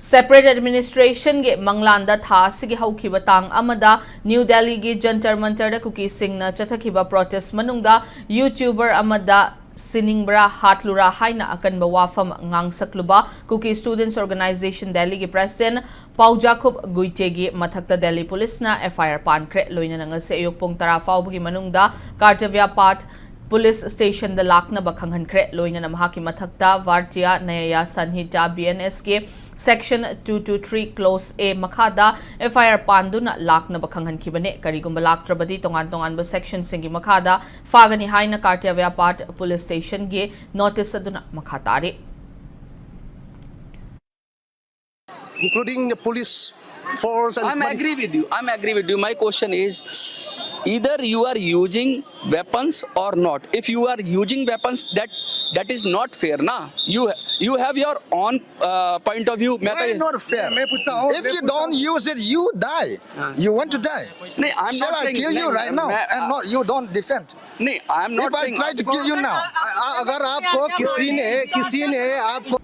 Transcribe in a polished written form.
Separate administration ge Manglanda tha sigi haukiba tang amada New Delhi ge Jantar Mantar da cookie singna chathakiba protest manungda YouTuber amada Siningbra Hatlura Haina akan bawafam ngang sakluba Cookie Students Organization Delhi ge President Paojakhup Guite ge mathakta Delhi Police na FIR pankre loina nang se ayok pong tara faubugi manungda Kartavya Pat Police Station da lakna bakhanghan kre loina na mahaki mathakta Vartia Naya Sanhita BNS ke Section 223 Clause A Makada FIR Panduna lakna bakhanghan kibane karigumba laktrabadi tongan ba section singi Makada Fagani Haina Kartavya Pat Police Station ge notice aduna makhatari including the police force and I'm agree with you. My question is either you are using weapons or not. If you are using weapons, that is not fair, na. You have your own point of view. Why not fair? If you don't use it, you die. You want to die. I'm Shall not I saying, kill you right now and not you don't defend? I'm not If I saying try to kill you now, अगर आपको किसी ने आपको